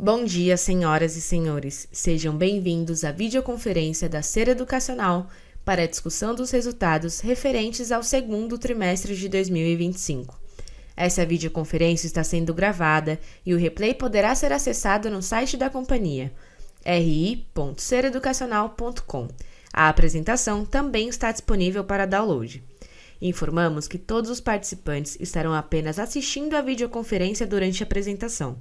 Bom dia, senhoras e senhores. Sejam bem-vindos à videoconferência da Ser Educacional para a discussão dos resultados referentes ao segundo trimestre de 2025. Essa videoconferência está sendo gravada e o replay poderá ser acessado no site da companhia, ri.sereducacional.com. A apresentação também está disponível para download. Informamos que todos os participantes estarão apenas assistindo à videoconferência durante a apresentação.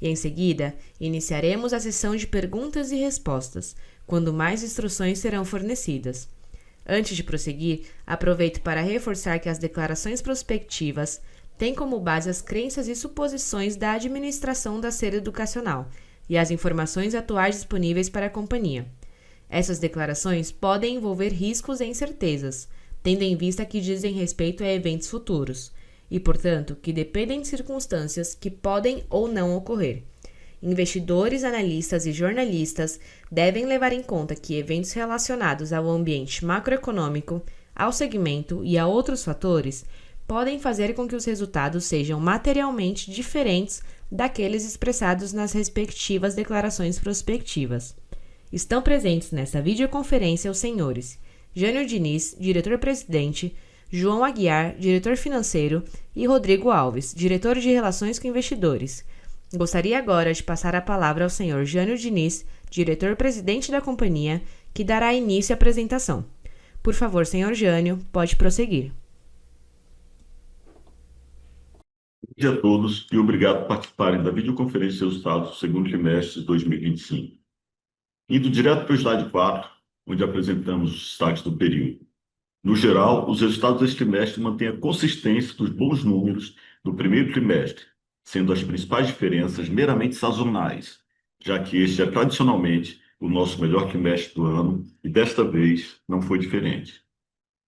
E em seguida, iniciaremos a sessão de perguntas e respostas, quando mais instruções serão fornecidas. Antes de prosseguir, aproveito para reforçar que as declarações prospectivas têm como base as crenças e suposições da administração da Ser Educacional e as informações atuais disponíveis para a companhia. Essas declarações podem envolver riscos e incertezas, tendo em vista que dizem respeito a eventos futuros, e, portanto, que dependem de circunstâncias que podem ou não ocorrer. Investidores, analistas e jornalistas devem levar em conta que eventos relacionados ao ambiente macroeconômico, ao segmento e a outros fatores podem fazer com que os resultados sejam materialmente diferentes daqueles expressados nas respectivas declarações prospectivas. Estão presentes nesta videoconferência os senhores Jânio Diniz, diretor-presidente, João Aguiar, diretor financeiro, e Rodrigo Alves, diretor de Relações com Investidores. Gostaria agora de passar a palavra ao senhor Jânio Diniz, diretor-presidente da companhia, que dará início à apresentação. Por favor, senhor Jânio, pode prosseguir. Bom dia a todos e obrigado por participarem da videoconferência de resultados do segundo trimestre de 2025. Indo direto para o slide 4, onde apresentamos os destaques do período. No geral, os resultados deste trimestre mantêm a consistência dos bons números do primeiro trimestre, sendo as principais diferenças meramente sazonais, já que este é tradicionalmente o nosso melhor trimestre do ano e desta vez não foi diferente.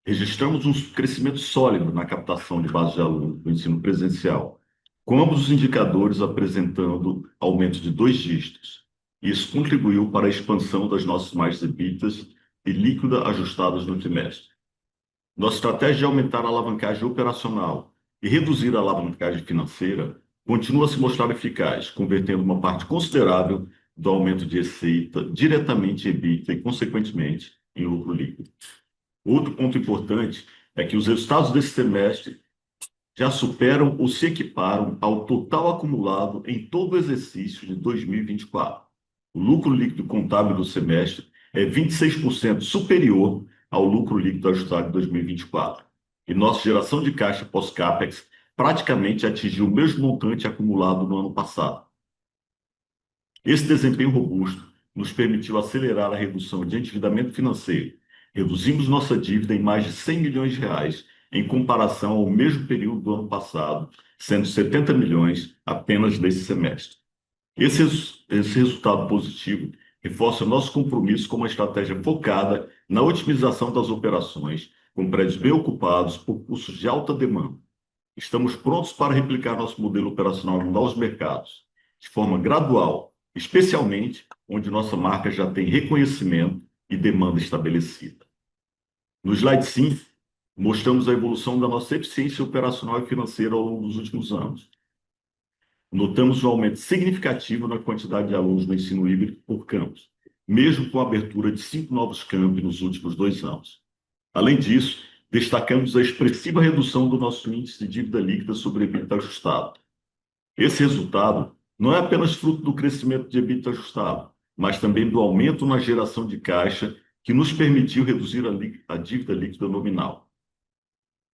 Registramos um crescimento sólido na captação de bases de alunos do ensino presencial, com ambos os indicadores apresentando aumento de 2 dígitos. Isso contribuiu para a expansão das nossas margens EBITDAs e líquida ajustadas no trimestre. Nossa estratégia de aumentar a alavancagem operacional e reduzir a alavancagem financeira continua a se mostrar eficaz, convertendo uma parte considerável do aumento de receita diretamente em EBITDA e, consequentemente, em lucro líquido. Outro ponto importante é que os resultados desse semestre já superam ou se equiparam ao total acumulado em todo o exercício de 2024. O lucro líquido contábil do semestre é 26% superior ao lucro líquido ajustado de 2024. E nossa geração de caixa pós-CAPEX praticamente atingiu o mesmo montante acumulado no ano passado. Esse desempenho robusto nos permitiu acelerar a redução de endividamento financeiro. Reduzimos nossa dívida em mais de 100 milhões de reais em comparação ao mesmo período do ano passado, sendo 70 milhões apenas nesse semestre. Esse resultado positivo reforça nosso compromisso com uma estratégia focada na otimização das operações, com prédios bem ocupados por custos de alta demanda. Estamos prontos para replicar nosso modelo operacional em novos mercados, de forma gradual, especialmente onde nossa marca já tem reconhecimento e demanda estabelecida. No slide 5, mostramos a evolução da nossa eficiência operacional e financeira ao longo dos últimos anos. Notamos um aumento significativo na quantidade de alunos no ensino híbrido por campus, mesmo com a abertura de 5 novos campi nos últimos 2 anos. Além disso, destacamos a expressiva redução do nosso índice de dívida líquida sobre EBITDA ajustado. Esse resultado não é apenas fruto do crescimento de EBITDA ajustado, mas também do aumento na geração de caixa que nos permitiu reduzir a dívida líquida nominal.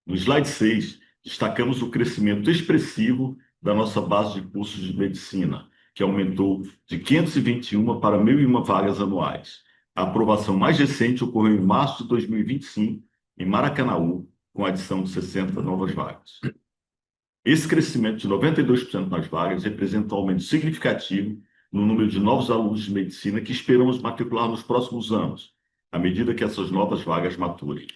No slide 6, destacamos o crescimento expressivo da nossa base de cursos de medicina, que aumentou de 521 para 1.001 vagas anuais. A aprovação mais recente ocorreu em março de 2025, em Maracanaú, com a adição de 60 novas vagas. Esse crescimento de 92% nas vagas representa um aumento significativo no número de novos alunos de medicina que esperamos matricular nos próximos anos, à medida que essas novas vagas maturem.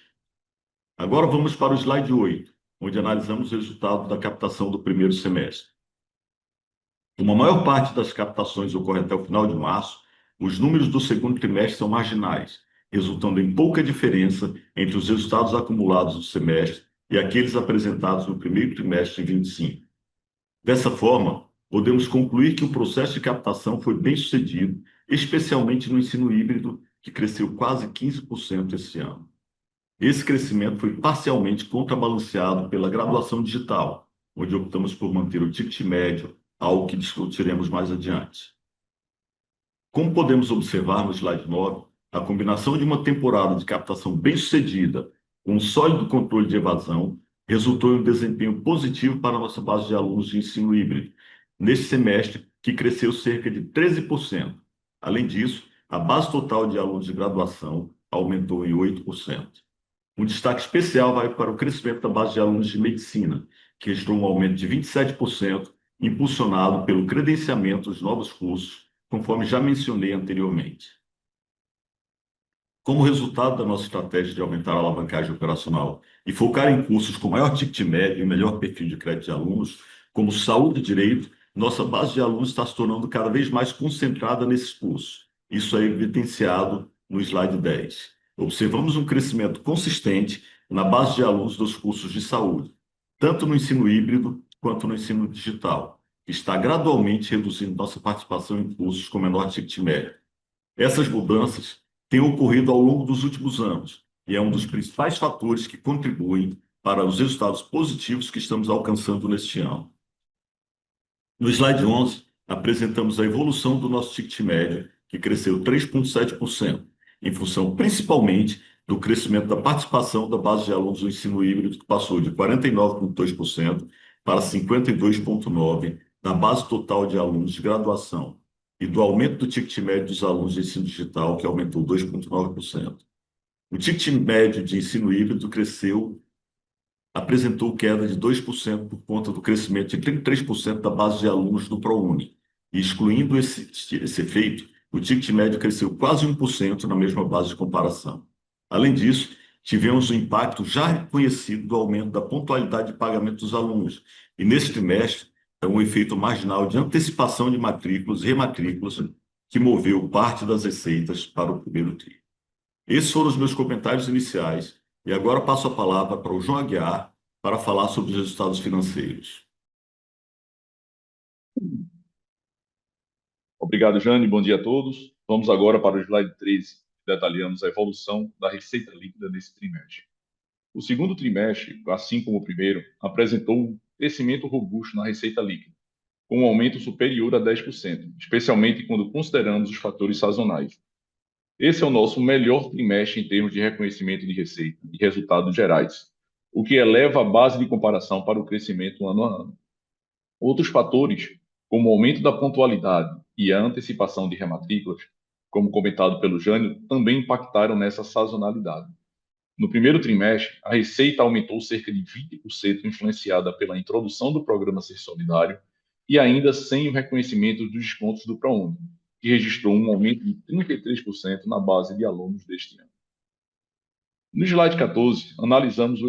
Agora vamos para o slide 8, onde analisamos o resultado da captação do primeiro semestre. Como a maior parte das captações ocorre até o final de março, os números do segundo trimestre são marginais, resultando em pouca diferença entre os resultados acumulados do semestre e aqueles apresentados no primeiro trimestre de 2025. Dessa forma, podemos concluir que o processo de captação foi bem sucedido, especialmente no ensino híbrido, que cresceu quase 15% esse ano. Esse crescimento foi parcialmente contrabalanceado pela graduação digital, onde optamos por manter o ticket médio, algo que discutiremos mais adiante. Como podemos observar no slide 9, a combinação de uma temporada de captação bem-sucedida com um sólido controle de evasão resultou em um desempenho positivo para a nossa base de alunos de ensino híbrido, neste semestre, que cresceu cerca de 13%. Além disso, a base total de alunos de graduação aumentou em 8%. Um destaque especial vai para o crescimento da base de alunos de medicina, que registrou um aumento de 27%, impulsionado pelo credenciamento dos novos cursos, conforme já mencionei anteriormente. Como resultado da nossa estratégia de aumentar a alavancagem operacional e focar em cursos com maior ticket médio e melhor perfil de crédito de alunos, como saúde e direito, nossa base de alunos está se tornando cada vez mais concentrada nesses cursos. Isso é evidenciado no slide 10. Observamos um crescimento consistente na base de alunos dos cursos de saúde, tanto no ensino híbrido quanto no ensino digital, que está gradualmente reduzindo nossa participação em cursos com menor ticket médio. Essas mudanças têm ocorrido ao longo dos últimos anos e é um dos principais fatores que contribuem para os resultados positivos que estamos alcançando neste ano. No slide 11, apresentamos a evolução do nosso ticket médio, que cresceu 3,7%, em função principalmente do crescimento da participação da base de alunos do ensino híbrido, que passou de 49,2% para 52,9% na base total de alunos de graduação, e do aumento do ticket médio dos alunos de ensino digital, que aumentou 2,9%. O ticket médio de ensino híbrido apresentou queda de 2% por conta do crescimento de 33% da base de alunos do ProUni. E excluindo esse efeito, o ticket médio cresceu quase 1% na mesma base de comparação. Além disso, tivemos o impacto já reconhecido do aumento da pontualidade de pagamento dos alunos. E nesse trimestre, é um efeito marginal de antecipação de matrículas e rematrículas que moveu parte das receitas para o primeiro tri. Esses foram os meus comentários iniciais. E agora passo a palavra para o João Aguiar para falar sobre os resultados financeiros. Obrigado, Jane. Bom dia a todos. Vamos agora para o slide 13, que detalhamos a evolução da receita líquida nesse trimestre. O segundo trimestre, assim como o primeiro, apresentou um crescimento robusto na receita líquida, com um aumento superior a 10%, especialmente quando consideramos os fatores sazonais. Esse é o nosso melhor trimestre em termos de reconhecimento de receita e resultados gerais, o que eleva a base de comparação para o crescimento ano a ano. Outros fatores, como o aumento da pontualidade e a antecipação de rematrículas, como comentado pelo Jânio, também impactaram nessa sazonalidade. No primeiro trimestre, a receita aumentou cerca de 20%, influenciada pela introdução do programa Ser Solidário e ainda sem o reconhecimento dos descontos do ProUni, que registrou um aumento de 33% na base de alunos deste ano. No slide 14, analisamos o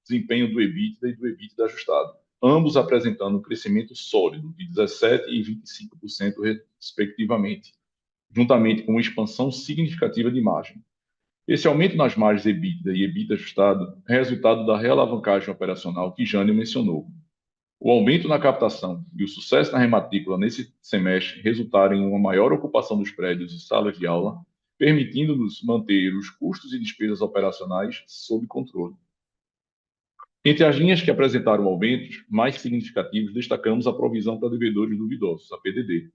desempenho do EBITDA e do EBITDA ajustado, ambos apresentando um crescimento sólido de 17% e 25%, respectivamente, juntamente com uma expansão significativa de margem. Esse aumento nas margens EBITDA e EBITDA ajustado é resultado da realavancagem operacional que Jânio mencionou. O aumento na captação e o sucesso na rematrícula nesse semestre resultaram em uma maior ocupação dos prédios e salas de aula, permitindo-nos manter os custos e despesas operacionais sob controle. Entre as linhas que apresentaram aumentos mais significativos, destacamos a provisão para devedores duvidosos, a PDD,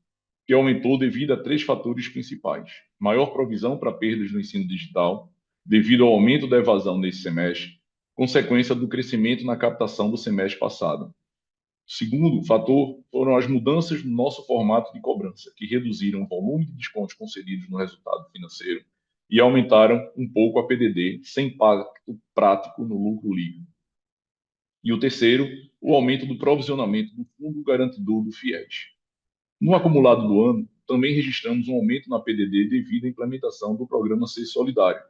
que aumentou devido a 3 fatores principais: maior provisão para perdas no ensino digital, devido ao aumento da evasão nesse semestre, consequência do crescimento na captação do semestre passado. O segundo fator foram as mudanças no nosso formato de cobrança, que reduziram o volume de descontos concedidos no resultado financeiro e aumentaram um pouco a PDD, sem impacto prático no lucro líquido. E o terceiro, o aumento do provisionamento do Fundo Garantidor do FIES. No acumulado do ano, também registramos um aumento na PDD devido à implementação do programa Ser Solidário,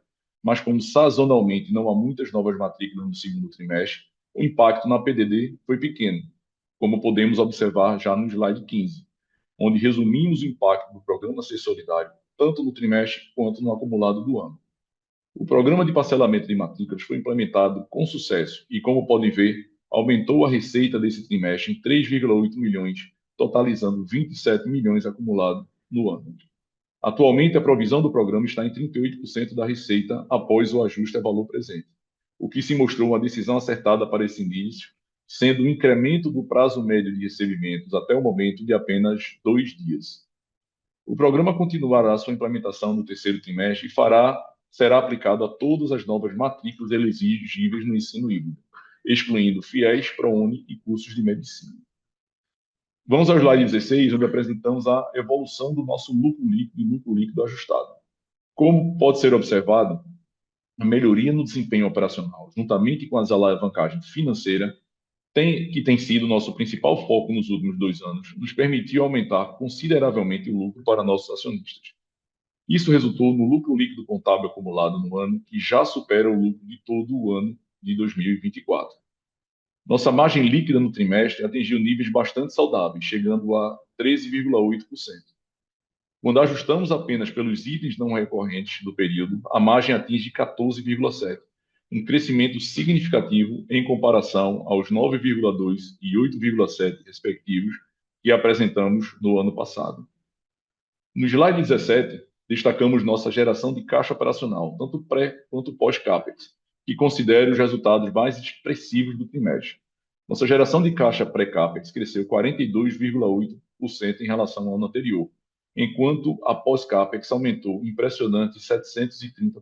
mas como sazonalmente não há muitas novas matrículas no segundo trimestre, o impacto na PDD foi pequeno, como podemos observar já no slide 15, onde resumimos o impacto do programa Ser Solidário, tanto no trimestre quanto no acumulado do ano. O programa de parcelamento de matrículas foi implementado com sucesso e, como podem ver, aumentou a receita desse trimestre em 3,8 milhões, totalizando 27 milhões acumulado no ano. Atualmente, a provisão do programa está em 38% da receita após o ajuste a valor presente, o que se mostrou uma decisão acertada para esse início, sendo o incremento do prazo médio de recebimentos até o momento de apenas 2 dias. O programa continuará sua implementação no terceiro trimestre e será aplicado a todas as novas matrículas elegíveis no ensino híbrido, excluindo FIES, ProUni e cursos de medicina. Vamos ao slide 16, onde apresentamos a evolução do nosso lucro líquido e lucro líquido ajustado. Como pode ser observado, a melhoria no desempenho operacional, juntamente com as alavancagens financeiras, que tem sido nosso principal foco nos últimos 2 anos, nos permitiu aumentar consideravelmente o lucro para nossos acionistas. Isso resultou no lucro líquido contábil acumulado no ano, que já supera o lucro de todo o ano de 2024. Nossa margem líquida no trimestre atingiu níveis bastante saudáveis, chegando a 13,8%. Quando ajustamos apenas pelos itens não recorrentes do período, a margem atinge 14,7%, um crescimento significativo em comparação aos 9,2% e 8,7% respectivos que apresentamos no ano passado. No slide 17, destacamos nossa geração de caixa operacional, tanto pré quanto pós-CAPEX, que considera os resultados mais expressivos do trimestre. Nossa geração de caixa pré-CAPEX cresceu 42,8% em relação ao ano anterior, enquanto a pós-CAPEX aumentou impressionante 730%.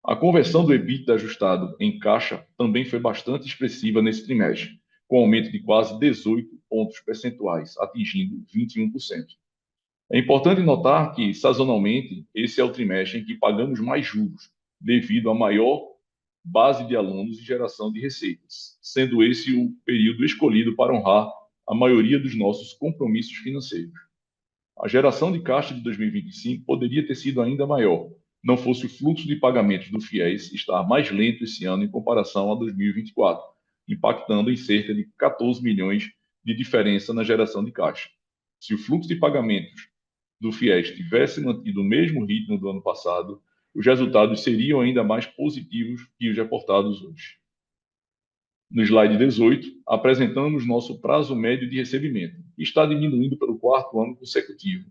A conversão do EBITDA ajustado em caixa também foi bastante expressiva nesse trimestre, com aumento de quase 18 pontos percentuais, atingindo 21%. É importante notar que, sazonalmente, esse é o trimestre em que pagamos mais juros, devido à maior base de alunos e geração de receitas, sendo esse o período escolhido para honrar a maioria dos nossos compromissos financeiros. A geração de caixa de 2025 poderia ter sido ainda maior, não fosse o fluxo de pagamentos do FIES estar mais lento esse ano em comparação a 2024, impactando em cerca de 14 milhões de diferença na geração de caixa. Se o fluxo de pagamentos do FIES tivesse mantido o mesmo ritmo do ano passado, os resultados seriam ainda mais positivos que os reportados hoje. No slide 18, apresentamos nosso prazo médio de recebimento, que está diminuindo pelo 4º ano consecutivo.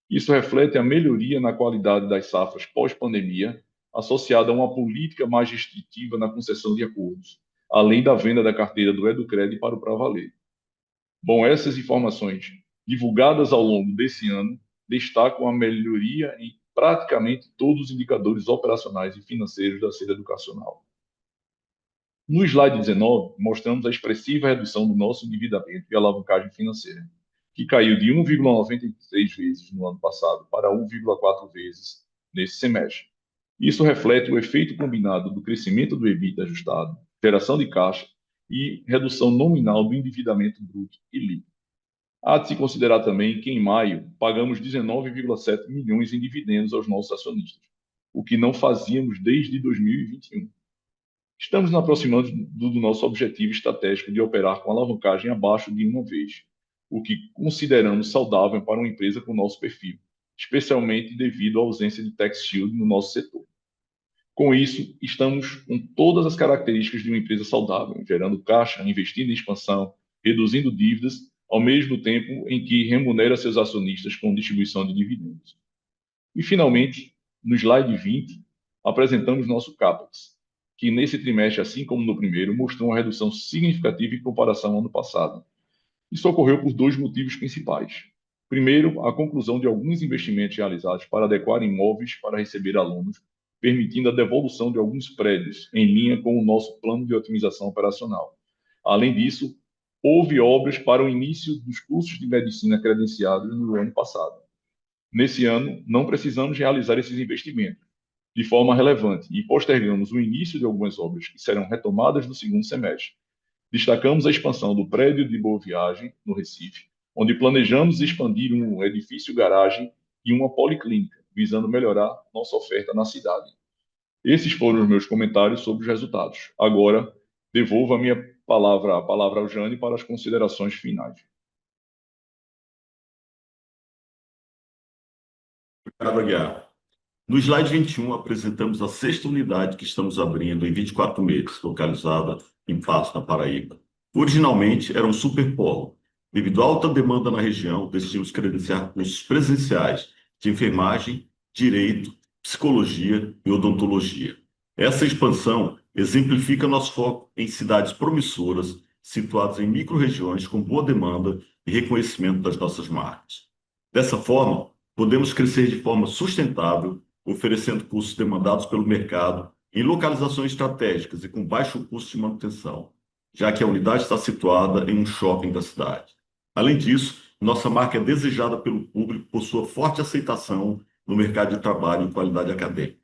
Isso reflete a melhoria na qualidade das safras pós-pandemia, associada a uma política mais restritiva na concessão de acordos, além da venda da carteira do Educred para o Pravaler. Bom, essas informações, divulgadas ao longo desse ano, destacam a melhoria em praticamente todos os indicadores operacionais e financeiros da sede educacional. No slide 19, mostramos a expressiva redução do nosso endividamento e alavancagem financeira, que caiu de 1,93 vezes no ano passado para 1,4 vezes nesse semestre. Isso reflete o efeito combinado do crescimento do EBITDA ajustado, geração de caixa e redução nominal do endividamento bruto e líquido. Há de se considerar também que, em maio, pagamos 19,7 milhões em dividendos aos nossos acionistas, o que não fazíamos desde 2021. Estamos nos aproximando do nosso objetivo estratégico de operar com alavancagem abaixo de 1 vez, o que consideramos saudável para uma empresa com nosso perfil, especialmente devido à ausência de tax shield no nosso setor. Com isso, estamos com todas as características de uma empresa saudável, gerando caixa, investindo em expansão, reduzindo dívidas, ao mesmo tempo em que remunera seus acionistas com distribuição de dividendos. E, finalmente, no slide 20, apresentamos nosso CAPEX, que nesse trimestre, assim como no primeiro, mostrou uma redução significativa em comparação ao ano passado. Isso ocorreu por 2 motivos principais. Primeiro, a conclusão de alguns investimentos realizados para adequar imóveis para receber alunos, permitindo a devolução de alguns prédios em linha com o nosso plano de otimização operacional. Além disso, houve obras para o início dos cursos de medicina credenciados no ano passado. Nesse ano, não precisamos realizar esses investimentos de forma relevante e postergamos o início de algumas obras que serão retomadas no segundo semestre. Destacamos a expansão do prédio de Boa Viagem, no Recife, onde planejamos expandir um edifício-garagem e uma policlínica, visando melhorar nossa oferta na cidade. Esses foram os meus comentários sobre os resultados. Agora, devolvo a palavra ao Jânio para as considerações finais. Obrigado, Aguiar. No slide 21, apresentamos a 6ª unidade que estamos abrindo em 24 meses, localizada em Patos, na Paraíba. Originalmente, era um superpolo, Devido à alta demanda na região, decidimos credenciar cursos presenciais de enfermagem, direito, psicologia e odontologia. Essa expansão exemplifica nosso foco em cidades promissoras, situadas em micro-regiões com boa demanda e reconhecimento das nossas marcas. Dessa forma, podemos crescer de forma sustentável, oferecendo cursos demandados pelo mercado em localizações estratégicas e com baixo custo de manutenção, já que a unidade está situada em um shopping da cidade. Além disso, nossa marca é desejada pelo público por sua forte aceitação no mercado de trabalho e qualidade acadêmica.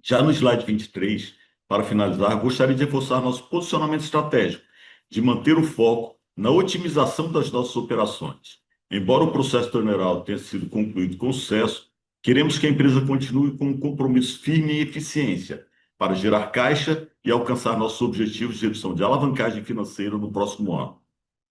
Já no slide 23, para finalizar, gostaria de reforçar nosso posicionamento estratégico, de manter o foco na otimização das nossas operações. Embora o processo turnaround tenha sido concluído com sucesso, queremos que a empresa continue com um compromisso firme em eficiência, para gerar caixa e alcançar nossos objetivos de redução de alavancagem financeira no próximo ano.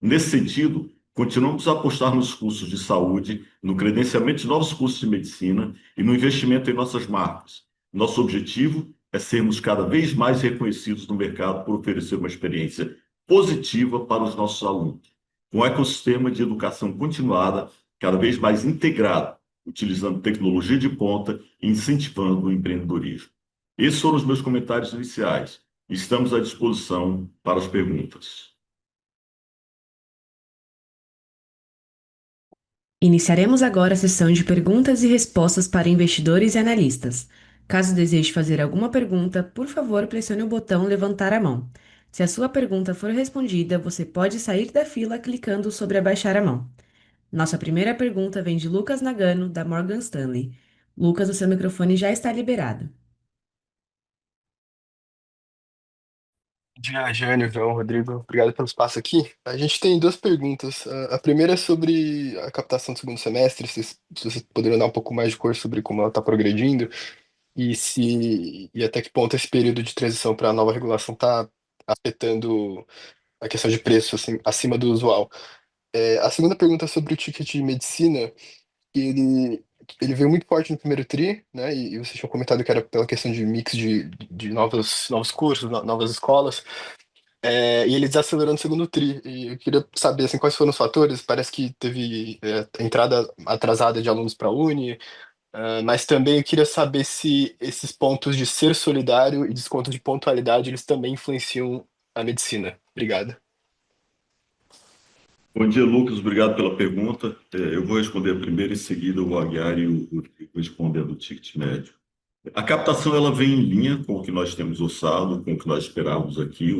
Nesse sentido, continuamos a apostar nos cursos de saúde, no credenciamento de novos cursos de medicina e no investimento em nossas marcas. Nosso objetivo é sermos cada vez mais reconhecidos no mercado por oferecer uma experiência positiva para os nossos alunos, com um ecossistema de educação continuada cada vez mais integrado, utilizando tecnologia de ponta e incentivando o empreendedorismo. Esses foram os meus comentários iniciais. Estamos à disposição para as perguntas. Iniciaremos agora a sessão de perguntas e respostas para investidores e analistas. Caso deseje fazer alguma pergunta, por favor, pressione o botão levantar a mão. Se a sua pergunta for respondida, você pode sair da fila clicando sobre abaixar a mão. Nossa primeira pergunta vem de Lucas Nagano, da Morgan Stanley. Lucas, o seu microfone já está liberado. Bom dia, Jânio, João, Rodrigo. Obrigado pelo espaço aqui. A gente tem duas perguntas. A primeira é sobre a captação do segundo semestre, se vocês poderiam dar um pouco mais de cor sobre como ela está progredindo e até que ponto esse período de transição para a nova regulação está afetando a questão de preço assim, acima do usual. A segunda pergunta é sobre o ticket de medicina, que ele veio muito forte no primeiro tri, né? E vocês tinham comentado que era pela questão de mix de novos cursos, novas escolas. E ele desacelerou no segundo tri. E eu queria saber assim, quais foram os fatores. Parece que teve entrada atrasada de alunos para a Uni, mas também eu queria saber se esses pontos de ser solidário e desconto de pontualidade eles também influenciam a medicina. Obrigado. Bom dia, Lucas. Obrigado pela pergunta. Eu vou responder a primeira, em seguida o Aguiar e o Rodrigo respondendo o ticket médio. A captação ela vem em linha com o que nós temos orçado, com o que nós esperávamos aqui.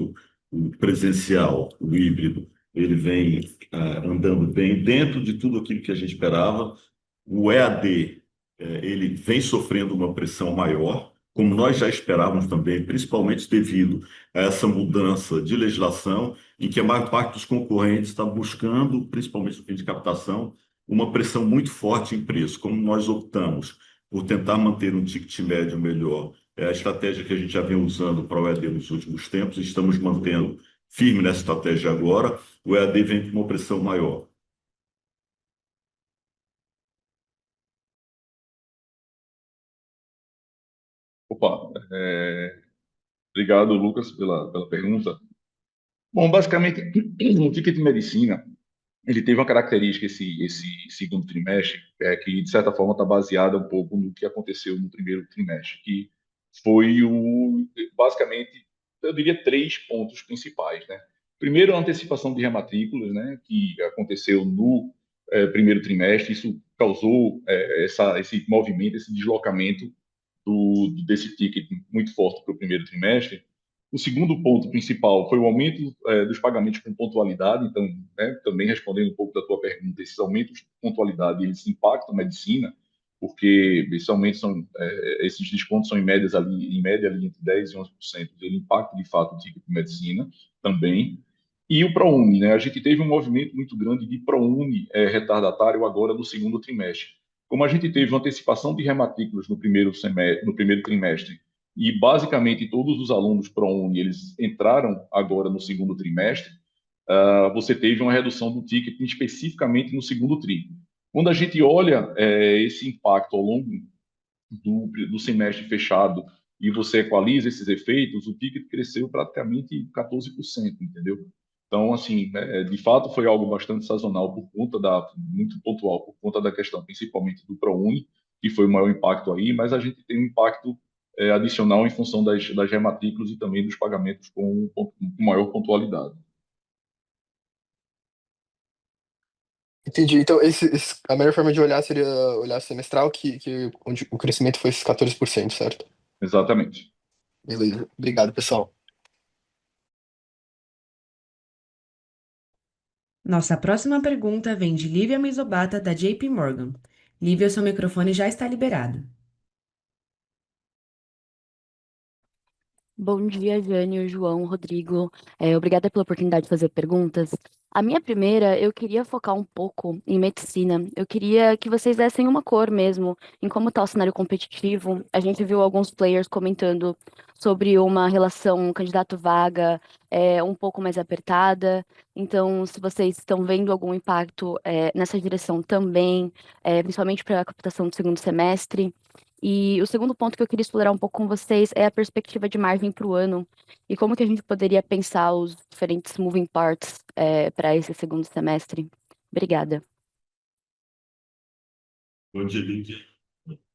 O presencial, o híbrido, ele vem andando bem dentro de tudo aquilo que a gente esperava. O EAD, ele vem sofrendo uma pressão maior, como nós já esperávamos também, principalmente devido a essa mudança de legislação, em que a maior parte dos concorrentes está buscando, principalmente no fim de captação, uma pressão muito forte em preço. Como nós optamos por tentar manter um ticket médio melhor, é a estratégia que a gente já vem usando para o EAD nos últimos tempos, estamos mantendo firme nessa estratégia agora, o EAD vem com uma pressão maior. Opa, obrigado, Lucas, pela pergunta. Bom, basicamente, o ticket de medicina, ele teve uma característica esse segundo trimestre, que de certa forma está baseada um pouco no que aconteceu no primeiro trimestre, que foi basicamente, eu diria, três pontos principais, né? Primeiro, a antecipação de rematrículas, né, que aconteceu no primeiro trimestre, isso causou esse movimento, esse deslocamento desse ticket muito forte para o primeiro trimestre. O segundo ponto principal foi o aumento dos pagamentos com pontualidade. Então, né, também respondendo um pouco da tua pergunta, esses aumentos de pontualidade eles impactam a medicina, porque esses descontos são em média ali entre 10% e 11%. Ele impacta de fato o ticket de medicina também. E o ProUni, né? A gente teve um movimento muito grande de ProUni retardatário agora no segundo trimestre. Como a gente teve uma antecipação de rematrículas no primeiro trimestre, e basicamente todos os alunos ProUni eles entraram agora no segundo trimestre, você teve uma redução do ticket especificamente no segundo tri. Quando a gente olha esse impacto ao longo do semestre fechado e você equaliza esses efeitos, o ticket cresceu praticamente 14%, entendeu? Então, assim, né, de fato foi algo bastante sazonal muito pontual, por conta da questão principalmente do ProUni, que foi o maior impacto aí, mas a gente tem um impacto adicional em função das rematrículas e também dos pagamentos com maior pontualidade. Entendi. Então, a melhor forma de olhar seria olhar semestral, onde o crescimento foi esses 14%, certo? Exatamente. Beleza. Obrigado, pessoal. Nossa próxima pergunta vem de Lívia Mizobata, da JP Morgan. Lívia, seu microfone já está liberado. Bom dia, Jânio, João, Rodrigo. Obrigada pela oportunidade de fazer perguntas. A minha primeira, eu queria focar um pouco em medicina. Eu queria que vocês dessem uma cor mesmo em como está o cenário competitivo. A gente viu alguns players comentando sobre uma relação candidato-vaga um pouco mais apertada. Então, se vocês estão vendo algum impacto nessa direção também, principalmente para a captação do segundo semestre. E o segundo ponto que eu queria explorar um pouco com vocês é a perspectiva de margem para o ano e como que a gente poderia pensar os diferentes moving parts para esse segundo semestre. Obrigada. Bom dia, Lídia.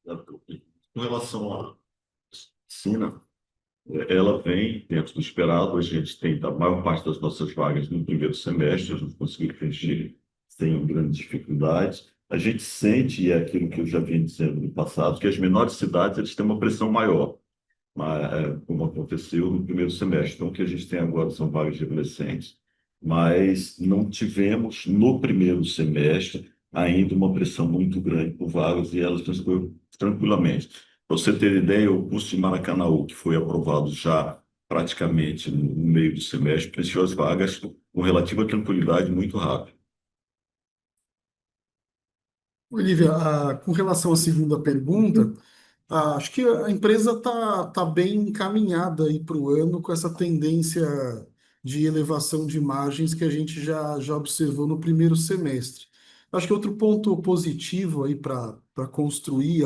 Com relação à medicina, ela vem dentro do esperado. A gente tem a maior parte das nossas vagas no primeiro semestre, a gente conseguiu preencher sem grandes dificuldades. A gente sente, e é aquilo que eu já vinha dizendo no passado, que as menores cidades eles têm uma pressão maior, como aconteceu no primeiro semestre. Então, o que a gente tem agora são vagas de adolescentes, mas não tivemos no primeiro semestre ainda uma pressão muito grande por vagas e elas transcorreram tranquilamente. Para você ter ideia, o curso de Maracanaú, que foi aprovado já praticamente no meio do semestre, preencheu as vagas com relativa tranquilidade muito rápido. Olivia, com relação à segunda pergunta, acho que a empresa tá bem encaminhada aí para o ano com essa tendência de elevação de margens que a gente já observou no primeiro semestre. Acho que outro ponto positivo aí para construir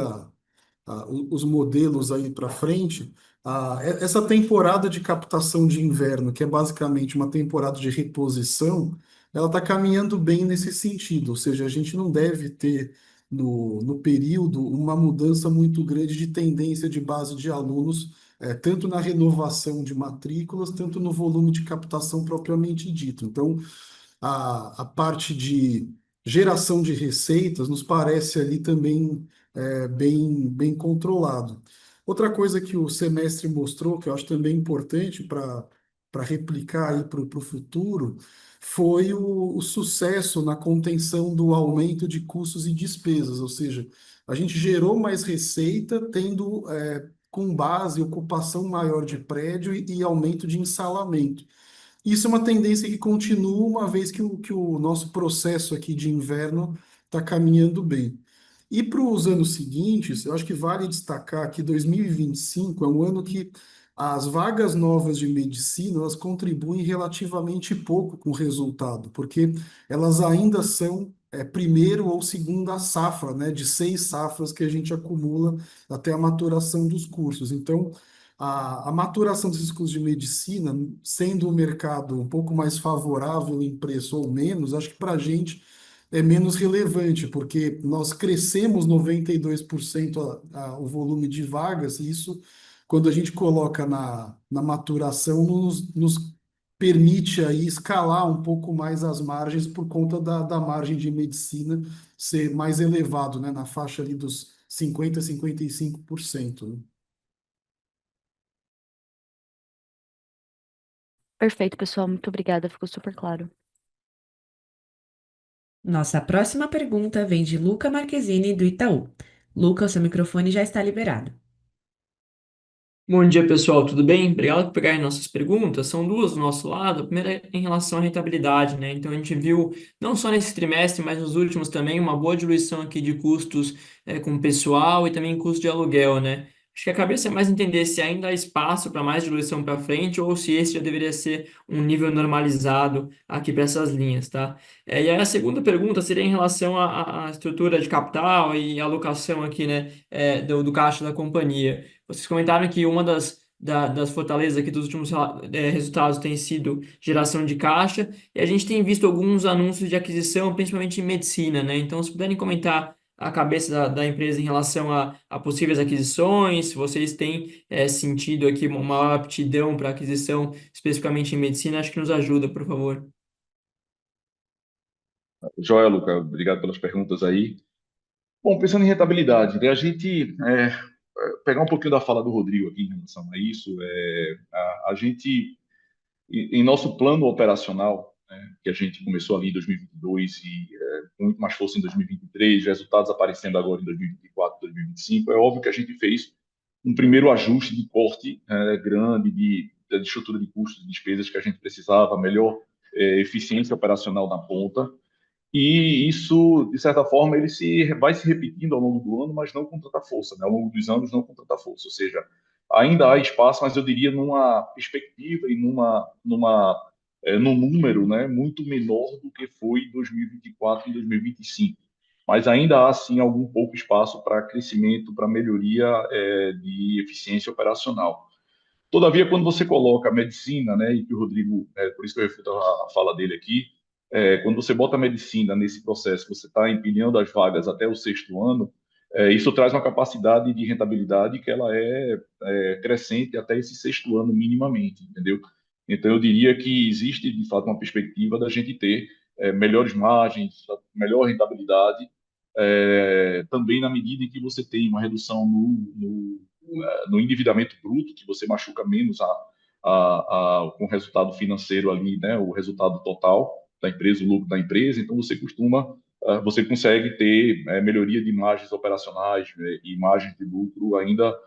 os modelos aí para frente, essa temporada de captação de inverno, que é basicamente uma temporada de reposição, ela está caminhando bem nesse sentido, ou seja, a gente não deve ter no período uma mudança muito grande de tendência de base de alunos, tanto na renovação de matrículas, tanto no volume de captação propriamente dito. Então, a parte de geração de receitas nos parece ali também bem controlado. Outra coisa que o semestre mostrou, que eu acho também importante para replicar aí para o futuro, foi o sucesso na contenção do aumento de custos e despesas, ou seja, a gente gerou mais receita tendo com base ocupação maior de prédio e aumento de ensalamento. Isso é uma tendência que continua, uma vez que o nosso processo aqui de inverno está caminhando bem. E para os anos seguintes, eu acho que vale destacar que 2025 é um ano que as vagas novas de medicina elas contribuem relativamente pouco com o resultado, porque elas ainda são primeiro ou segunda safra, né, de 6 safras que a gente acumula até a maturação dos cursos. Então, a maturação desses cursos de medicina, sendo o mercado um pouco mais favorável em preço ou menos, acho que para a gente é menos relevante, porque nós crescemos 92% o volume de vagas, e isso, quando a gente coloca na maturação, nos permite aí escalar um pouco mais as margens por conta da margem de medicina ser mais elevado, né, na faixa ali dos 50% a 55%, né? Perfeito, pessoal. Muito obrigada. Ficou super claro. Nossa próxima pergunta vem de Luca Marquezine, do Itaú. Luca, o seu microfone já está liberado. Bom dia, pessoal, tudo bem? Obrigado por pegarem nossas perguntas. São duas do nosso lado. A primeira é em relação à rentabilidade, né? Então, a gente viu, não só nesse trimestre, mas nos últimos também, uma boa diluição aqui de custos com pessoal e também custo de aluguel, né? Acho que a cabeça é mais entender se ainda há espaço para mais diluição para frente ou se esse já deveria ser um nível normalizado aqui para essas linhas, tá? E aí a segunda pergunta seria em relação à estrutura de capital e alocação aqui, né, do caixa da companhia. Vocês comentaram que uma das das fortalezas aqui dos últimos resultados tem sido geração de caixa, e a gente tem visto alguns anúncios de aquisição, principalmente em medicina, né? Então, se puderem comentar a cabeça da empresa em relação a possíveis aquisições, se vocês têm sentido aqui uma maior aptidão para aquisição, especificamente em medicina, acho que nos ajuda, por favor. Joia, Luca, obrigado pelas perguntas aí. Bom, pensando em rentabilidade, né, a gente pegar um pouquinho da fala do Rodrigo aqui em relação a isso, a gente, em nosso plano operacional, né, que a gente começou ali em 2022 e com muito mais força em 2023, resultados aparecendo agora em 2024, 2025, é óbvio que a gente fez um primeiro ajuste de corte grande de estrutura de custos e despesas que a gente precisava, melhor eficiência operacional na ponta. E isso, de certa forma, vai se repetindo ao longo do ano, mas não com tanta força, né? Ao longo dos anos, não com tanta força. Ou seja, ainda há espaço, mas eu diria numa perspectiva e num número, né, muito menor do que foi em 2024 e 2025. Mas ainda há, sim, algum pouco espaço para crescimento, para melhoria de eficiência operacional. Todavia, quando você coloca a medicina, né, e que o Rodrigo, por isso que eu refuto a fala dele aqui, quando você bota a medicina nesse processo, você está empilhando as vagas até o sexto ano, isso traz uma capacidade de rentabilidade que ela é crescente até esse sexto ano minimamente, entendeu? Então, eu diria que existe, de fato, uma perspectiva da gente ter melhores margens, melhor rentabilidade, também na medida em que você tem uma redução no endividamento bruto, que você machuca menos com o resultado financeiro ali, né, o resultado total da empresa, o lucro da empresa, então você consegue ter melhoria de margens operacionais e margens de lucro ainda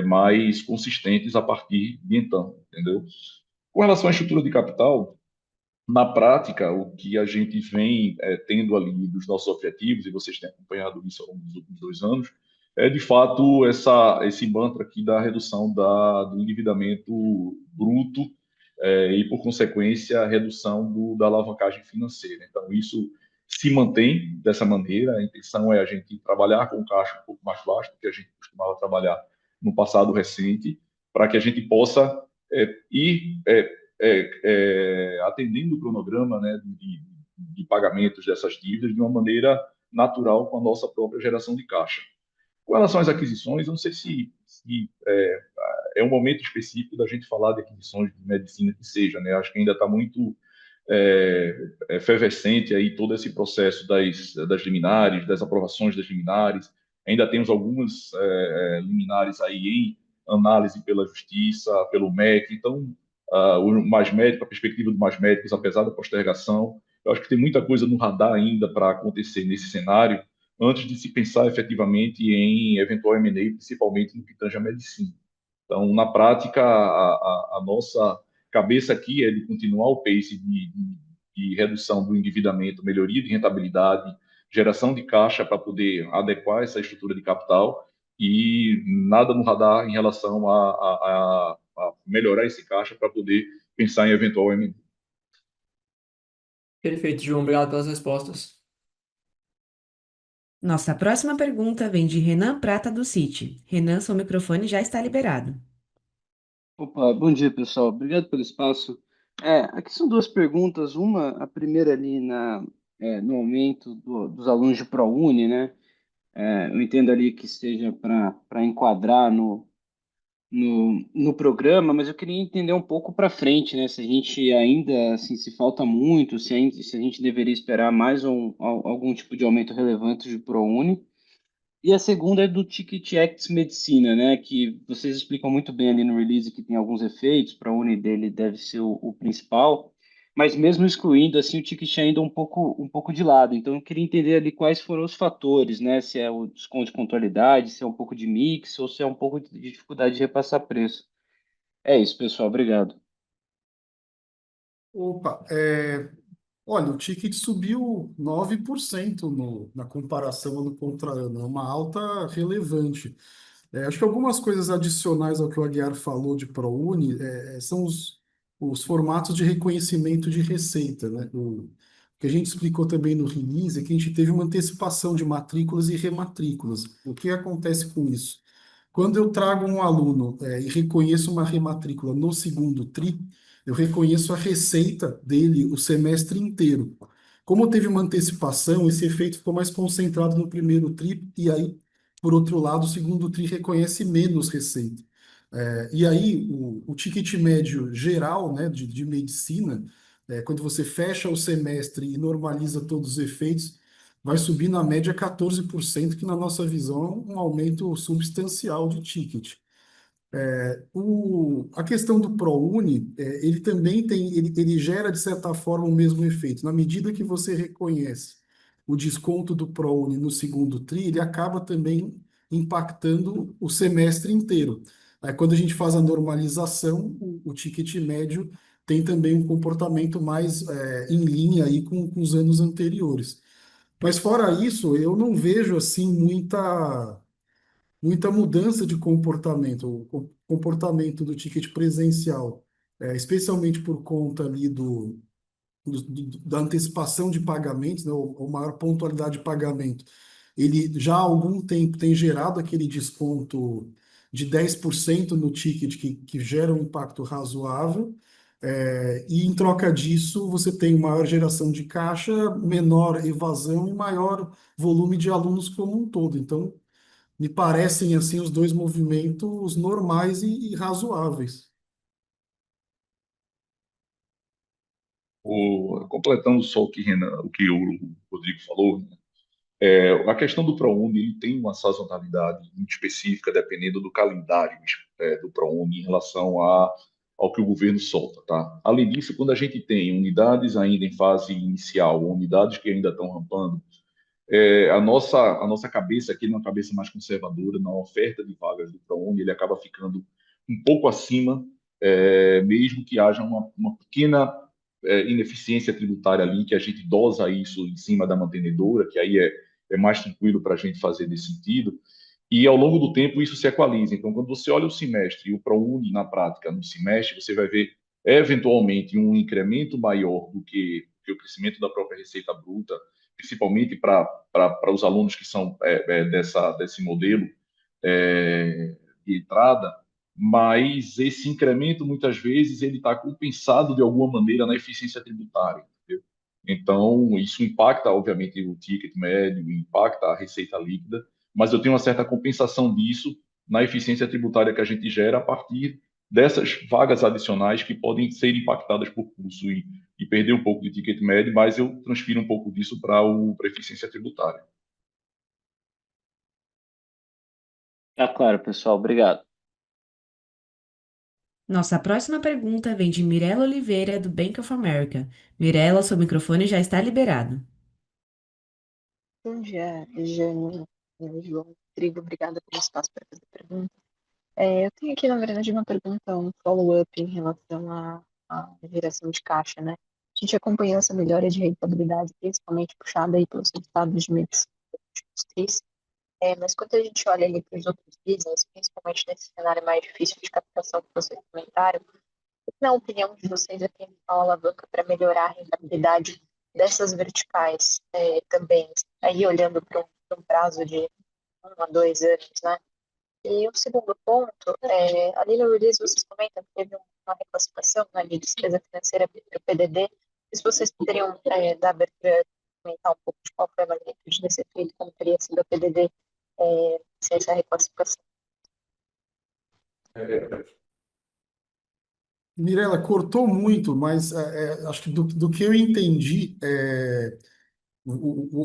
mais consistentes a partir de então, entendeu? Com relação à estrutura de capital, na prática, o que a gente vem tendo ali dos nossos objetivos, e vocês têm acompanhado isso ao longo dos últimos 2 anos, é de fato esse mantra aqui da redução do endividamento bruto e, por consequência, a redução da alavancagem financeira. Então, isso se mantém dessa maneira. A intenção é a gente trabalhar com caixa um pouco mais baixo do que a gente costumava trabalhar no passado recente, para que a gente possa ir atendendo o cronograma, né, de pagamentos dessas dívidas de uma maneira natural com a nossa própria geração de caixa. Com relação às aquisições, eu não sei se é um momento específico da gente falar de aquisições de medicina que seja, né? Acho que ainda está muito efervescente aí todo esse processo das liminares, das aprovações das liminares. Ainda temos algumas liminares aí em análise pela Justiça, pelo MEC. Então, o Mais Médico, a perspectiva do Mais Médicos, apesar da postergação, eu acho que tem muita coisa no radar ainda para acontecer nesse cenário, antes de se pensar efetivamente em eventual M&A, principalmente no que tange a medicina. Então, na prática, a nossa cabeça aqui é de continuar o pace de redução do endividamento, melhoria de rentabilidade, geração de caixa para poder adequar essa estrutura de capital e nada no radar em relação a melhorar esse caixa para poder pensar em eventual M&A. Perfeito, João. Obrigado pelas respostas. Nossa próxima pergunta vem de Renan Prata, do Citi. Renan, seu microfone já está liberado. Opa, bom dia, pessoal. Obrigado pelo espaço. Aqui são duas perguntas. A primeira ali no aumento dos alunos de ProUni, né? Eu entendo ali que seja para enquadrar no programa, mas eu queria entender um pouco para frente, né? Se a gente ainda, assim, se falta muito, se a gente deveria esperar mais algum tipo de aumento relevante de ProUni. E a segunda é do Ticket Acts Medicina, né? Que vocês explicam muito bem ali no release que tem alguns efeitos, para a uni dele deve ser o principal, mas mesmo excluindo, assim, o ticket ainda um pouco de lado. Então, eu queria entender ali quais foram os fatores, né? Se é o desconto de pontualidade, se é um pouco de mix, ou se é um pouco de dificuldade de repassar preço. É isso, pessoal. Obrigado. Opa, olha, o ticket subiu 9% na comparação ano contra ano, é uma alta relevante. Acho que algumas coisas adicionais ao que o Aguiar falou de ProUni são os formatos de reconhecimento de receita, né? O que a gente explicou também no release é que a gente teve uma antecipação de matrículas e rematrículas. O que acontece com isso? Quando eu trago um aluno, e reconheço uma rematrícula no segundo TRI, eu reconheço a receita dele o semestre inteiro. Como teve uma antecipação, esse efeito ficou mais concentrado no primeiro TRI, e aí, por outro lado, o segundo TRI reconhece menos receita. E aí, o ticket médio geral, né, de medicina, quando você fecha o semestre e normaliza todos os efeitos, vai subir na média 14%, que na nossa visão é um aumento substancial de ticket. A questão do ProUni, ele também tem, ele gera, de certa forma, o mesmo efeito. Na medida que você reconhece o desconto do ProUni no segundo TRI, ele acaba também impactando o semestre inteiro. Aí, quando a gente faz a normalização, o ticket médio tem também um comportamento mais em linha aí com os anos anteriores. Mas fora isso, eu não vejo assim muita mudança de comportamento, o comportamento do ticket presencial, especialmente por conta ali da antecipação de pagamentos, né, ou maior pontualidade de pagamento. Ele já há algum tempo tem gerado aquele desconto de 10% no ticket que gera um impacto razoável. E em troca disso, você tem maior geração de caixa, menor evasão e maior volume de alunos como um todo. Então, me parecem assim os dois movimentos normais e razoáveis. Completando só o que o Rodrigo falou, né? A questão do ProUni ele tem uma sazonalidade muito específica, dependendo do calendário do ProUni em relação ao que o governo solta, tá? Além disso, quando a gente tem unidades ainda em fase inicial, ou unidades que ainda estão rampando, a nossa cabeça aqui, uma cabeça mais conservadora, na oferta de vagas do ProUni, ele acaba ficando um pouco acima, mesmo que haja uma pequena ineficiência tributária ali, que a gente dosa isso em cima da mantenedora, que aí é mais tranquilo para a gente fazer nesse sentido. E ao longo do tempo isso se equaliza. Então, quando você olha o semestre e o ProUni na prática no semestre, você vai ver eventualmente um incremento maior do que o crescimento da própria receita bruta, principalmente para os alunos que são desse modelo de entrada, mas esse incremento muitas vezes ele está compensado de alguma maneira na eficiência tributária. Entendeu? Então, isso impacta, obviamente, o ticket médio, impacta a receita líquida, mas eu tenho uma certa compensação disso na eficiência tributária que a gente gera a partir dessas vagas adicionais que podem ser impactadas por curso e perder um pouco de ticket médio, mas eu transfiro um pouco disso para a eficiência tributária. Tá claro, pessoal. Obrigado. Nossa próxima pergunta vem de Mirela Oliveira, do Bank of America. Mirela, seu microfone já está liberado. Bom dia, Jane, João, Rodrigo, obrigada pelo espaço para fazer pergunta. Eu tenho aqui, na verdade, uma pergunta, um follow-up em relação à geração de caixa, né? A gente acompanhou essa melhora de rentabilidade, principalmente puxada aí pelos resultados de medicina dos TRIs, mas quando a gente olha ali para os outros business, principalmente nesse cenário mais difícil de captação que vocês comentaram, na opinião de vocês, a principal alavanca para melhorar a rentabilidade dessas verticais também, aí olhando para um prazo de 1 a 2 anos, né? E o segundo ponto, ali no release vocês comentam que teve uma reclassificação, né, de despesa financeira para o PDD. Se vocês poderiam dar abertura, comentar um pouco de qual foi a magnitude desse efeito, como teria sido a PDD sem essa reclassificação. Mirela, cortou muito, mas acho que do que eu entendi,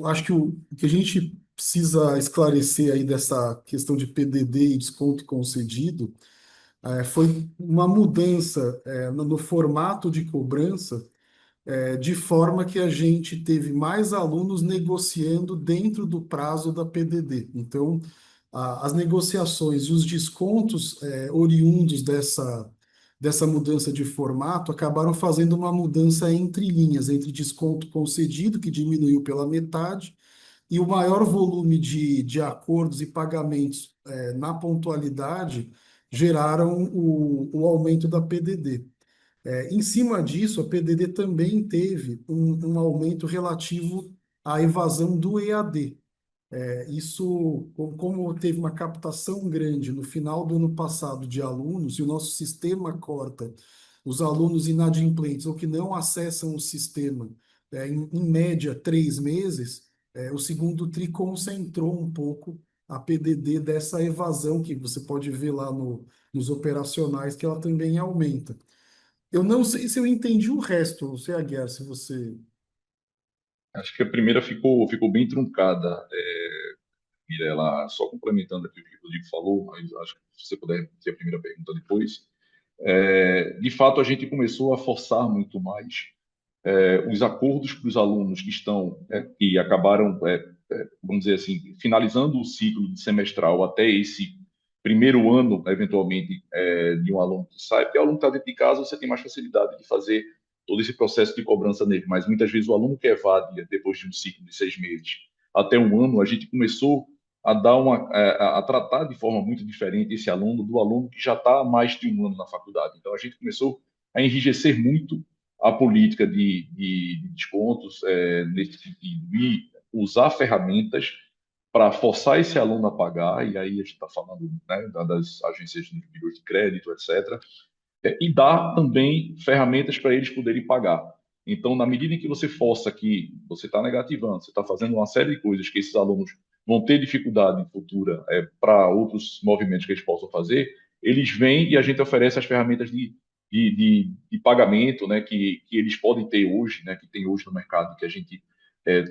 acho que o que a gente precisa esclarecer aí dessa questão de PDD e desconto concedido foi uma mudança no formato de cobrança, de forma que a gente teve mais alunos negociando dentro do prazo da PDD. Então, as negociações e os descontos oriundos dessa mudança de formato acabaram fazendo uma mudança entre linhas, entre desconto concedido, que diminuiu pela metade, e o maior volume de acordos e pagamentos na pontualidade geraram o aumento da PDD. Em cima disso, a PDD também teve um aumento relativo à evasão do EAD. Isso, como teve uma captação grande no final do ano passado de alunos, e o nosso sistema corta os alunos inadimplentes ou que não acessam o sistema, em média 3 meses, o segundo TRI concentrou um pouco a PDD dessa evasão que você pode ver lá nos operacionais, que ela também aumenta. Eu não sei se eu entendi o resto, não sei, Aguiar, se você. Acho que a primeira ficou bem truncada, Mirela. Só complementando aqui o que o Rodrigo falou, mas acho que se você puder ter a primeira pergunta depois. De fato, a gente começou a forçar muito mais os acordos para os alunos que estão, que acabaram, vamos dizer assim, finalizando o ciclo de semestral até esse primeiro ano, eventualmente, de um aluno que sai, porque o aluno está dentro de casa, você tem mais facilidade de fazer todo esse processo de cobrança nele, mas muitas vezes o aluno que evade depois de um ciclo de 6 meses até um ano, a gente começou a dar a tratar de forma muito diferente esse aluno do aluno que já está há mais de um ano na faculdade. Então a gente começou a enrijecer muito a política de descontos nesse sentido e usar ferramentas para forçar esse aluno a pagar, e aí a gente está falando, né, das agências de bilhões de crédito, etc., e dar também ferramentas para eles poderem pagar. Então, na medida em que você força que você está negativando, você está fazendo uma série de coisas que esses alunos vão ter dificuldade futura para outros movimentos que eles possam fazer, eles vêm e a gente oferece as ferramentas de pagamento, né, que eles podem ter hoje, né, que tem hoje no mercado, que a gente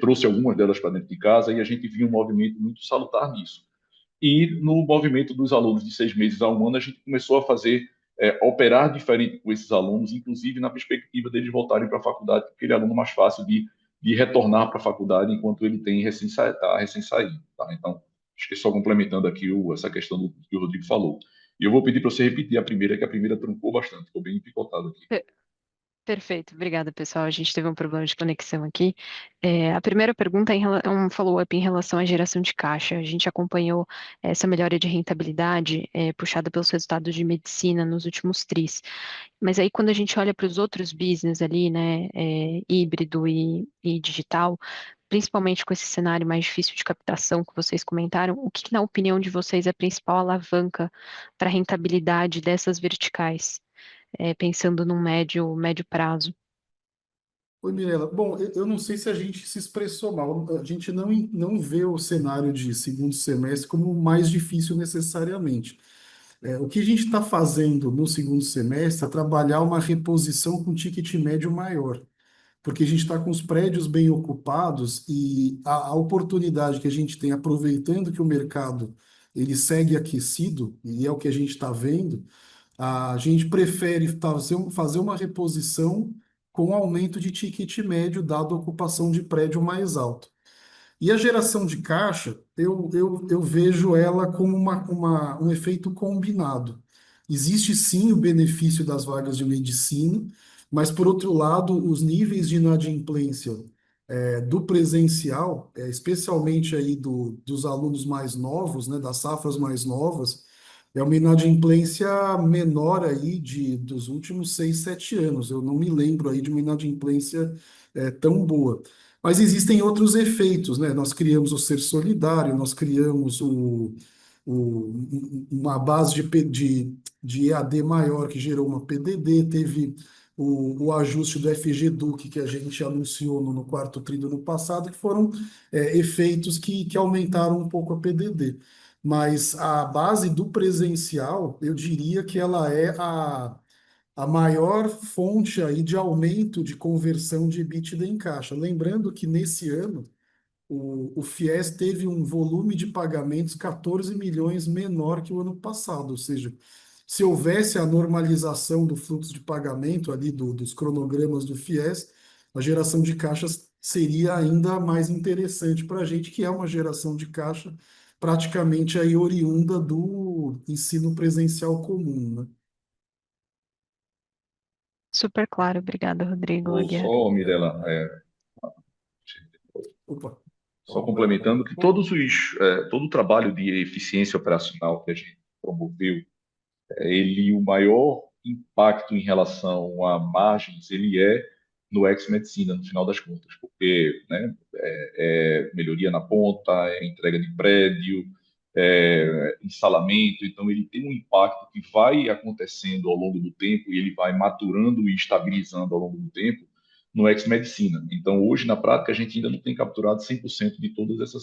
trouxe algumas delas para dentro de casa e a gente viu um movimento muito salutar nisso. E no movimento dos alunos de 6 meses a um ano, a gente começou a fazer, operar diferente com esses alunos, inclusive na perspectiva deles voltarem para a faculdade, porque aquele aluno mais fácil de retornar para a faculdade enquanto ele tem recém saído. Tá? Então, acho que só complementando aqui essa questão do que o Rodrigo falou. E eu vou pedir para você repetir a primeira, que a primeira truncou bastante, ficou bem picotado aqui. Perfeito, obrigada, pessoal. A gente teve um problema de conexão aqui. A primeira pergunta é um follow-up em relação à geração de caixa. A gente acompanhou essa melhora de rentabilidade puxada pelos resultados de medicina nos últimos tris. Mas aí, quando a gente olha para os outros business ali, né, híbrido e digital, principalmente com esse cenário mais difícil de captação que vocês comentaram, o que, na opinião de vocês, é a principal alavanca para a rentabilidade dessas verticais? Pensando num médio prazo. Oi, Mirela. Bom, eu não sei se a gente se expressou mal. A gente não vê o cenário de segundo semestre como mais difícil necessariamente. O que a gente está fazendo no segundo semestre é trabalhar uma reposição com ticket médio maior, porque a gente está com os prédios bem ocupados e a oportunidade que a gente tem, aproveitando que o mercado ele segue aquecido, e é o que a gente está vendo, a gente prefere fazer uma reposição com aumento de ticket médio, dado a ocupação de prédio mais alto. E a geração de caixa, eu vejo ela como um efeito combinado. Existe sim o benefício das vagas de medicina, mas, por outro lado, os níveis de inadimplência do presencial, especialmente aí dos alunos mais novos, né, das safras mais novas, é uma inadimplência menor aí dos últimos 6, 7 anos. Eu não me lembro aí de uma inadimplência tão boa. Mas existem outros efeitos, né? Nós criamos o Ser Solidário, nós criamos uma base de EAD maior que gerou uma PDD, teve o ajuste do FGDUC que a gente anunciou no quarto tri do ano passado, que foram efeitos que aumentaram um pouco a PDD. Mas a base do presencial, eu diria que ela é a maior fonte aí de aumento de conversão de EBITDA em caixa. Lembrando que nesse ano o FIES teve um volume de pagamentos 14 milhões menor que o ano passado, ou seja, se houvesse a normalização do fluxo de pagamento ali dos cronogramas do FIES, a geração de caixas seria ainda mais interessante para a gente, que é uma geração de caixa praticamente aí oriunda do ensino presencial comum, né? Super claro, obrigada, Rodrigo Ou Aguiar. só, Mirela, Opa. só complementando que todo o trabalho de eficiência operacional que a gente promoveu, o maior impacto em relação a margens, ele é no ex-medicina, no final das contas, porque, né, é melhoria na ponta, é entrega de prédio, instalamento, então ele tem um impacto que vai acontecendo ao longo do tempo e ele vai maturando e estabilizando ao longo do tempo no ex-medicina. Então, hoje, na prática, a gente ainda não tem capturado 100% de todas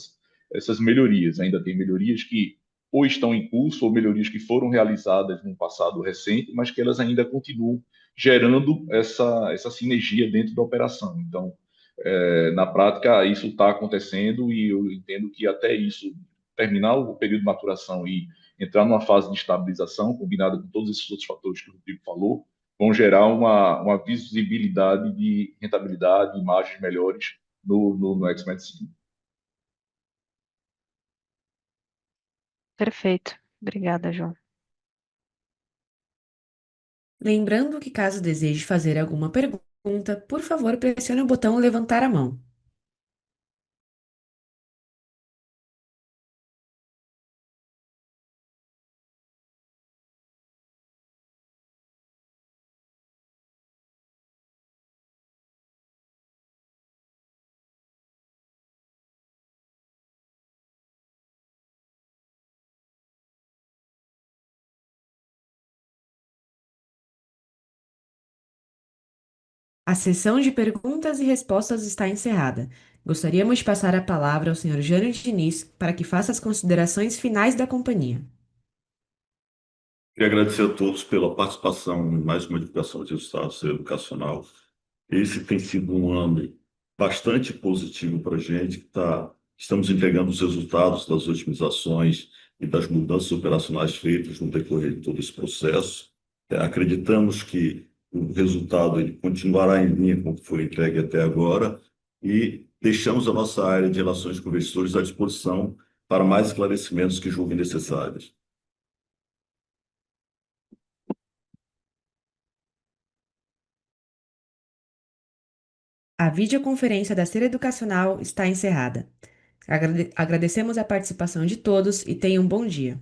essas melhorias. Ainda tem melhorias que ou estão em curso ou melhorias que foram realizadas no passado recente, mas que elas ainda continuam gerando essa sinergia dentro da operação. Então, na prática, isso está acontecendo e eu entendo que até isso terminar o período de maturação e entrar numa fase de estabilização, combinado com todos esses outros fatores que o Rodrigo falou, vão gerar uma visibilidade de rentabilidade, imagens melhores no X-Medicine. Perfeito. Obrigada, João. Lembrando que caso deseje fazer alguma pergunta, por favor, pressione o botão levantar a mão. A sessão de perguntas e respostas está encerrada. Gostaríamos de passar a palavra ao Sr. Jânio Diniz para que faça as considerações finais da companhia. Queria agradecer a todos pela participação em mais uma divulgação de resultados educacional. Esse tem sido um ano bastante positivo para a gente, estamos entregando os resultados das otimizações e das mudanças operacionais feitas no decorrer de todo esse processo. Acreditamos que o resultado ele continuará em linha com o que foi entregue até agora e deixamos a nossa área de relações com investidores à disposição para mais esclarecimentos que julguem necessários. A videoconferência da Ser Educacional está encerrada. Agradecemos a participação de todos e tenham um bom dia.